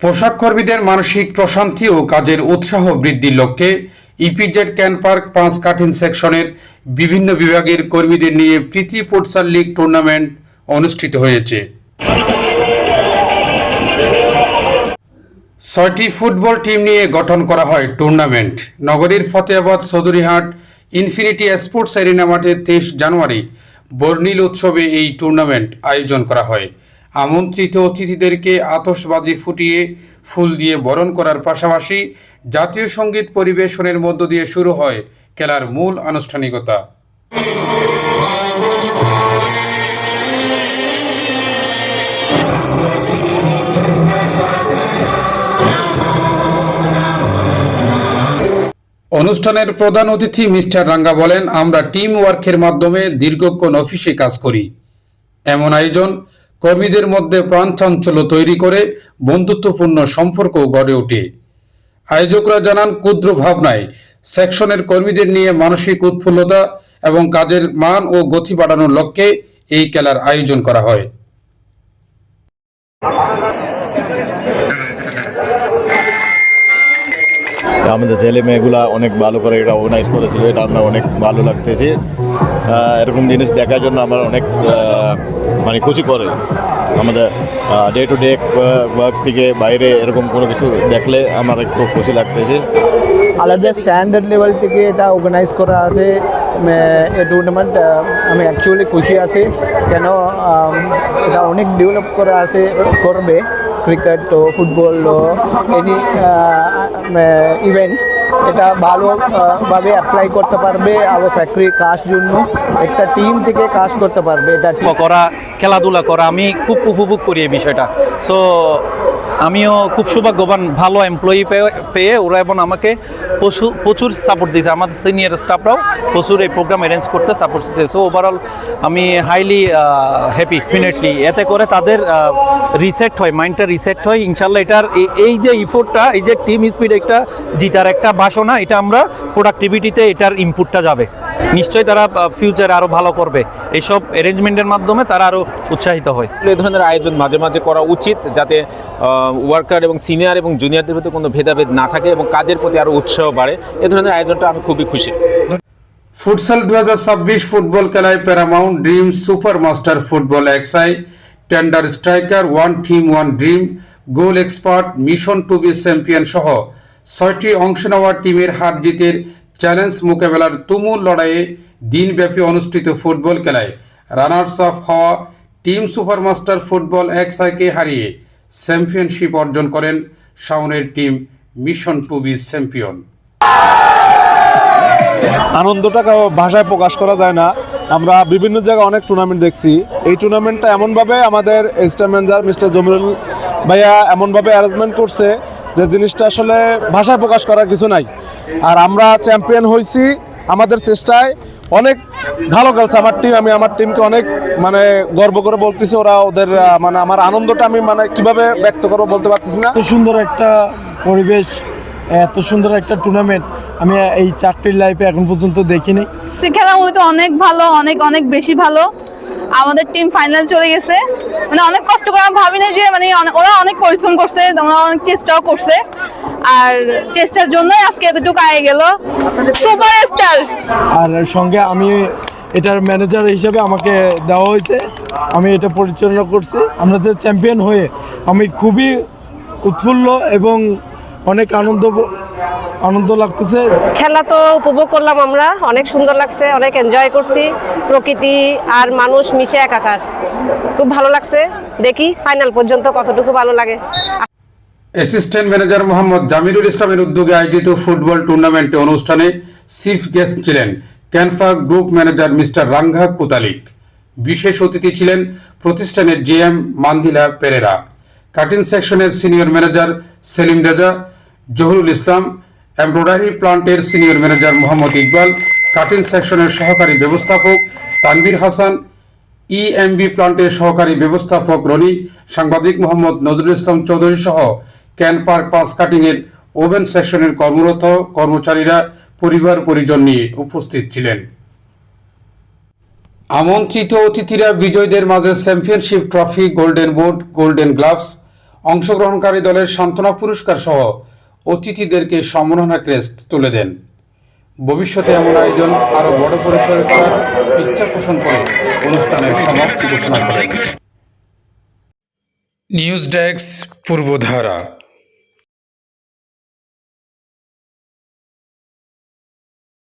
পোশাক কর্মীদের মানসিক প্রশান্তি ও কাজের উৎসাহ বৃদ্ধির লক্ষ্যে ইপিজেড ক্যান পার্ক ৫ কাটিং সেকশনের বিভিন্ন বিভাগের কর্মীদের নিয়ে প্রীতি ফুটসাল লীগ টুর্নামেন্ট অনুষ্ঠিত হয়েছে। ৬টি ফুটবল টিম নিয়ে গঠন করা হয় টুর্নামেন্ট। নগরীর Fatehabad Chowdhuryhat infinity sports arena মাঠে ২৩ জানুয়ারি বর্ণিল উৎসবে এই টুর্নামেন্ট আয়োজন করা হয়। আমন্ত্রিত অতিথিদেরকে আতশবাজি ফুটিয়ে ফুল দিয়ে বরণ করার পাশাপাশি জাতীয় সঙ্গীত পরিবেশনের মধ্য দিয়ে শুরু হয় খেলার মূল আনুষ্ঠানিকতা। অনুষ্ঠানের প্রধান অতিথি মিস্টার রাঙ্গা বলেন, আমরা টিম ওয়ার্কের মাধ্যমে দীর্ঘক্ষণ অফিসে কাজ করি। এমন আয়োজন কর্মীদের মধ্যে প্রাণচাঞ্চল্য তৈরি করে বন্ধুত্বপূর্ণ সম্পর্ক গড়ে ওঠে। আয়োজকরা জানান, ক্ষুদ্র ভাবনায় সেকশনের কর্মীদের নিয়ে মানসিক উৎফুল্লতা এবং কাজের মান ও গতি বাড়ানোর লক্ষ্যে এই খেলার আয়োজন করা হয়। আমাদের ছেলে মেয়েগুলা অনেক ভালো করে এটা অর্গানাইজ করেছিল, এটা আমরা অনেক ভালো লাগতেছে। এরকম জিনিস দেখার জন্য আমরা অনেক খুশি করে। আমাদের ডে টু ডে ওয়ার্ক থেকে বাইরে এরকম কোনো কিছু দেখলে আমার একটু খুশি লাগতেছে। আলাদা স্ট্যান্ডার্ড লেভেল থেকে এটা অর্গানাইজ করা আছে এই টুর্নামেন্ট। আমি অ্যাকচুয়ালি খুশি আছি, কেন এটা অনেক ডেভেলপ করা আছে করবে। ক্রিকেট ও ফুটবল ও এনি ইভেন্ট এটা ভালোভাবে অ্যাপ্লাই করতে পারবে। আবার ফ্যাক্টরি কাজ জন্য একটা টিম থেকে কাজ করতে পারবে। এটা করা, খেলাধুলা করা আমি খুব উপভোগ করি এই বিষয়টা। সো আমিও খুব সৌভাগ্যবান, ভালো এমপ্লয়ি পেয়ে ওরা এবং আমাকে প্রচুর সাপোর্ট দিয়েছে। আমাদের সিনিয়র স্টাফরাও প্রচুর এই প্রোগ্রাম অ্যারেঞ্জ করতে সাপোর্ট দিয়েছে। সো ওভারঅল আমি হাইলি হ্যাপি। ডেফিনেটলি এতে করে তাদের রিসেট হয়, মাইন্ডটা রিসেট হয়। ইনশাল্লাহ এটার এই যে ইফোর্টটা, এই যে টিম স্পিড, একটা জিতার একটা বাসনা, এটা আমরা প্রোডাক্টিভিটিতে এটার ইনপুটটা যাবে। নিশ্চয়ই তারা ফিউচারে আরও ভালো করবে। এইসব অ্যারেঞ্জমেন্টের মাধ্যমে তারা আরও উৎসাহিত হয়। এই ধরনের আয়োজন মাঝে মাঝে করা উচিত, যাতে ওয়ার্কার এবং সিনিয়র এবং জুনিয়রদের ভিতরে কোনো ভেদাভেদ না থাকে এবং কাজের প্রতি আরও উৎসাহ বাড়ে। এ ধরনের আয়োজনটা আমি খুবই খুশি। ফুটসাল 2026 ফুটবল খেলায় Paramount dream, super master football XI, tender striker, one team one dream, goal expert, mission to be champion সহ 6টি অংশ নেওয়া টিমের হার জিতের চ্যালেঞ্জ মোকাবেলার তুমুল লড়াইয়ে দিনব্যাপী অনুষ্ঠিত ফুটবল খেলায় রানার্স আপ হওয়া টিম সুপার মাস্টার ফুটবল এক্সআইকে হারিয়ে চ্যাম্পিয়নশিপ অর্জন করেন শাওনের team mission to be champion. আনন্দটা ভাষায় প্রকাশ করা যায় না। আমরা বিভিন্ন জায়গায় অনেক টুর্নামেন্ট দেখছি। এই টুর্নামেন্টটা এমনভাবে আমাদের অ্যাসিস্ট্যান্ট ম্যানেজার মিস্টার জমিরুল ভাইয়া এমনভাবে অ্যারেঞ্জমেন্ট করছে যে জিনিসটা আসলে ভাষায় প্রকাশ করার কিছু নাই। আর আমরা চ্যাম্পিয়ন হয়েছি আমাদের চেষ্টায়। অনেক ভালো খেলছে আমার টিম। আমি আমার টিমকে অনেক গর্ব করে বলতেছি। ওরা ওদের আমার আনন্দটা আমি কিভাবে ব্যক্ত করবো বলতে পারতেছি না। এত সুন্দর একটা পরিবেশ, এত সুন্দর একটা টুর্নামেন্ট আমি এই চাকরির লাইফে এখন পর্যন্ত দেখিনি। খেলা হয়তো অনেক ভালো, অনেক অনেক বেশি ভালো। আমাদের টিম ফাইনাল চলে গেছে, অনেক কষ্ট করে। আমি ভাবি না যে ওরা অনেক পরিশ্রম করছে, ওরা অনেক চেষ্টাও করছে, আর চেষ্টার জন্যই আজকে এতটুকু আগে গেল। সুপারস্টার। আর সঙ্গে আমি এটার ম্যানেজার হিসেবে আমাকে দেওয়া হয়েছে, আমি এটা পরিচালনা করছি। আমরা যে চ্যাম্পিয়ন হয়ে আমি খুবই উৎফুল্ল এবং অনেক আনন্দ লাগতেছে। খেলা তো উপভোগ করলাম, আমরা অনেক সুন্দর লাগছে, অনেক এনজয় করছি। প্রকৃতি আর মানুষ মিশে একাকার, খুব ভালো লাগছে। দেখি ফাইনাল পর্যন্ত কতটুকু ভালো লাগে। অ্যাসিস্ট্যান্ট ম্যানেজার মোহাম্মদ জামিরুল ইসলামের উদ্যোগে আয়োজিত ফুটবল টুর্নামেন্টে অনুষ্ঠানে চিফ গেস্ট ছিলেন ক্যানফা গ্রুপ ম্যানেজার মিস্টার রাঙ্গা কুতালিক। বিশেষ অতিথি ছিলেন প্রতিষ্ঠানের জিএম মান্দিলা পেরেরা, কাটিং সেকশনের senior manager Selim Reza, Zahurul Islam, embroidery প্লান্টের senior manager Mohammad Iqbal, cutting সেকশনের সহকারী ব্যবস্থাপক তানভীর হাসান, ইএমবি প্লান্টের সহকারী ব্যবস্থাপক রনি, সাংবাদিক মোহাম্মদ নজরুল ইসলাম চৌধুরী সহ ক্যান পার্ক ৫ কাটিংয়ের ওভেন সেকশনের কর্মরত কর্মচারীরা পরিবার পরিজন নিয়ে উপস্থিত ছিলেন। আমন্ত্রিত অতিথিরা বিজয়ীদের মাঝে championship trophy, golden boot, golden gloves অংশগ্রহণকারী দলের সান্ত্বনা পুরস্কার সহ অতিথিদেরকে সম্মাননা ক্রেস্ট তুলে দেন। ভবিষ্যতে এমন আয়োজন আরও বড় পরিসরে করার ইচ্ছা পোষণ করে অনুষ্ঠানের সমাপ্তি ঘোষণা করেন। News desk Purbadhara.